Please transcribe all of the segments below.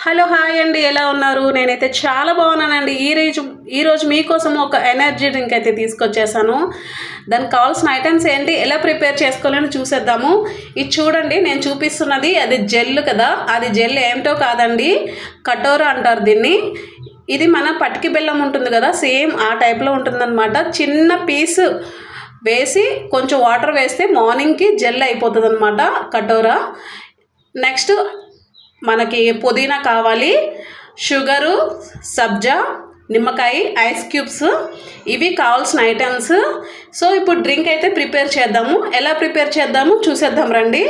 Hello hi అండి, ఎలా ఉన్నారు? నేనైతే చాలా బాగున్నానండి. ఈరోజు మీకోసం ఒక ఎనర్జీ డ్రింక్ అయితే తీసుకొచ్చేసాను. దానికి కావాల్సిన ఐటమ్స్ ఏంటి, ఎలా ప్రిపేర్ చేసుకోవాలని చూసేద్దాము. ఇది చూడండి, నేను చూపిస్తున్నది అది జెల్ కదా. అది జెల్ ఏమిటో కాదండి, కటోరా అంటారు దీన్ని. ఇది మన పటికి బెల్లం ఉంటుంది కదా, సేమ్ ఆ టైప్లో ఉంటుందన్నమాట. చిన్న పీస్ వేసి కొంచెం వాటర్ వేస్తే మార్నింగ్కి జెల్ అయిపోతుంది అనమాట కటోరా. నెక్స్ట్ మనకి పుదీనా కావాలి, షుగరు, సబ్జా, నిమ్మకాయ, ఐస్ క్యూబ్స్, ఇవి కావాల్సిన ఐటమ్స్. సో ఇప్పుడు డ్రింక్ అయితే ప్రిపేర్ చేద్దాము. ఎలా ప్రిపేర్ చేద్దాము చూసేద్దాం రండి.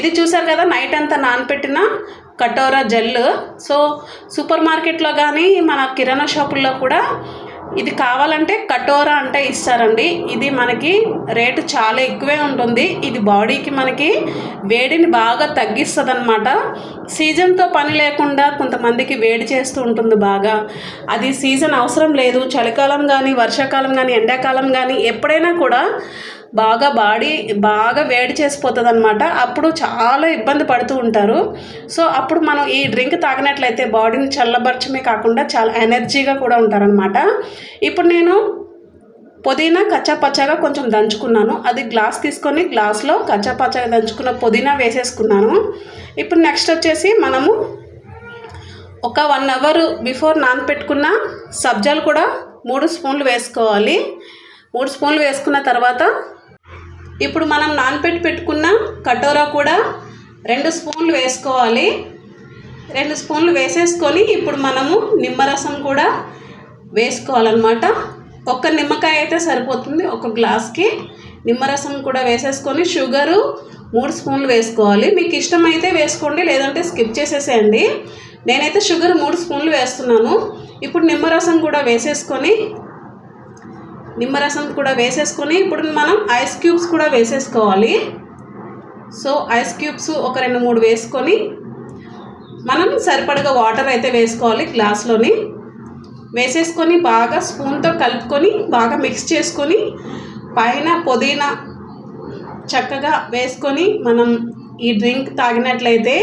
ఇది చూసారు కదా, నైట్ అంతా నానపెట్టిన కటోరా జెల్. సో సూపర్ మార్కెట్లో కానీ మన కిరాణా షాపుల్లో కూడా ఇది కావాలంటే కటోరా అంటే ఇస్తారండి. ఇది మనకి రేటు చాలా ఎక్కువే ఉంటుంది. ఇది బాడీకి మనకి వేడిని బాగా తగ్గిస్తుంది అన్నమాట. సీజన్తో పని లేకుండా కొంతమందికి వేడి చేస్తూ ఉంటుంది బాగా. అది సీజన్ అవసరం లేదు. చలికాలం కానీ, వర్షాకాలం కానీ, ఎండాకాలం కానీ ఎప్పుడైనా కూడా బాడీ బాగా వేడి చేసిపోతుంది అనమాట. అప్పుడు చాలా ఇబ్బంది పడుతూ ఉంటారు. సో అప్పుడు మనం ఈ డ్రింక్ తాగినట్లయితే బాడీని చల్లబరచమే కాకుండా చాలా ఎనర్జీగా కూడా ఉంటారనమాట. ఇప్పుడు నేను పుదీనా కచ్చాపచ్చాగా కొంచెం దంచుకున్నాను. అది గ్లాస్ తీసుకొని గ్లాస్లో కచ్చాపచ్చాగా దంచుకున్న పుదీనా వేసేసుకున్నాను. ఇప్పుడు నెక్స్ట్ వచ్చేసి మనము ఒక 1 అవర్ బిఫోర్ నానపెట్టుకున్న సబ్జాలు కూడా 3 స్పూన్లు వేసుకోవాలి. 3 స్పూన్లు వేసుకున్న తర్వాత ఇప్పుడు మనం పెట్టుకున్న కటోరా కూడా 2 స్పూన్లు వేసుకోవాలి. 2 స్పూన్లు వేసేసుకొని ఇప్పుడు మనము నిమ్మరసం కూడా వేసుకోవాలన్నమాట. ఒక్క నిమ్మకాయ అయితే సరిపోతుంది ఒక గ్లాస్కి. నిమ్మరసం కూడా వేసేసుకొని షుగరు 3 స్పూన్లు వేసుకోవాలి. మీకు ఇష్టమైతే వేసుకోండి, లేదంటే స్కిప్ చేసేసేయండి. నేనైతే షుగర్ 3 స్పూన్లు వేస్తున్నాను. ఇప్పుడు నిమ్మరసం కూడా వేసేసుకొని ఇప్పుడు మనం ఐస్ క్యూబ్స్ కూడా వేసేసుకోవాలి. సో ఐస్ క్యూబ్స్ ఒక 2-3 వేసుకొని మనం సరిపడగా వాటర్ అయితే వేసుకోవాలి గ్లాస్లోని. వేసేసుకొని బాగా స్పూన్తో కలుపుకొని బాగా మిక్స్ చేసుకొని పైన పుదీనా చక్కగా వేసుకొని మనం ఈ డ్రింక్ తాగినట్లయితే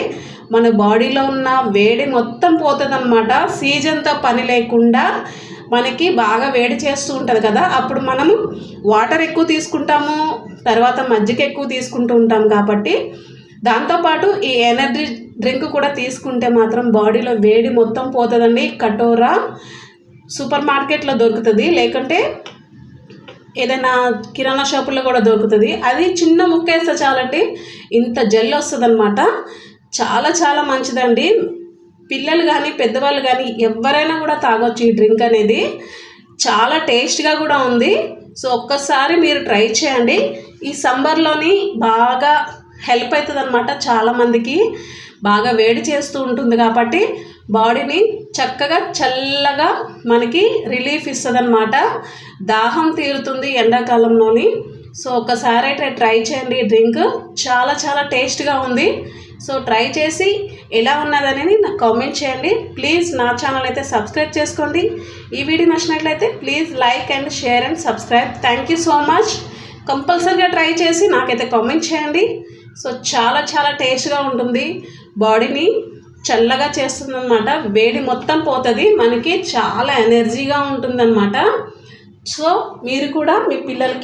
మన బాడీలో ఉన్న వేడి మొత్తం పోతుందన్నమాట. సీజన్తో పని లేకుండా మనకి బాగా వేడి చేస్తూ ఉంటుంది కదా, అప్పుడు మనము వాటర్ ఎక్కువ తీసుకుంటాము, తర్వాత మజ్జిగ ఎక్కువ తీసుకుంటూ ఉంటాం. కాబట్టి దాంతోపాటు ఈ ఎనర్జీ డ్రింక్ కూడా తీసుకుంటే మాత్రం బాడీలో వేడి మొత్తం పోతుందండి. కటోరా సూపర్ మార్కెట్లో దొరుకుతుంది, లేకుంటే ఏదైనా కిరాణా షాపుల్లో కూడా దొరుకుతుంది. అది చిన్న ముక్క వేస్తే చాలండి, ఇంత జెల్ వస్తుంది అనమాట. చాలా చాలా మంచిదండి. పిల్లలు కానీ పెద్దవాళ్ళు కానీ ఎవరైనా కూడా తాగొచ్చు ఈ డ్రింక్ అనేది. చాలా టేస్ట్గా కూడా ఉంది. సో ఒక్కసారి మీరు ట్రై చేయండి. ఈ సమ్మర్లోని బాగా హెల్ప్ అవుతుంది అనమాట. చాలామందికి బాగా వేడి చేస్తూ ఉంటుంది కాబట్టి బాడీని చక్కగా చల్లగా మనకి రిలీఫ్ ఇస్తుంది అనమాట. దాహం తీరుతుంది ఎండాకాలంలోని. సో ఒక్కసారి అయితే ట్రై చేయండి. ఈ డ్రింక్ చాలా చాలా టేస్ట్గా ఉంది. సో ట్రై చేసి ఎలా ఉన్నదనేది నాకు కామెంట్ చేయండి. ప్లీజ్ నా ఛానల్ అయితే సబ్స్క్రైబ్ చేసుకోండి. ఈ వీడియో నచ్చినట్లయితే please like and share and subscribe. Thank you so much. కంపల్సరీగా ట్రై చేసి నాకైతే కామెంట్ చేయండి. సో చాలా చాలా టేస్ట్గా ఉంటుంది, బాడీని చల్లగా చేస్తుంది అనమాట. వేడి మొత్తం పోతుంది, మనకి చాలా ఎనర్జీగా ఉంటుందన్నమాట. సో మీరు కూడా మీ పిల్లలకి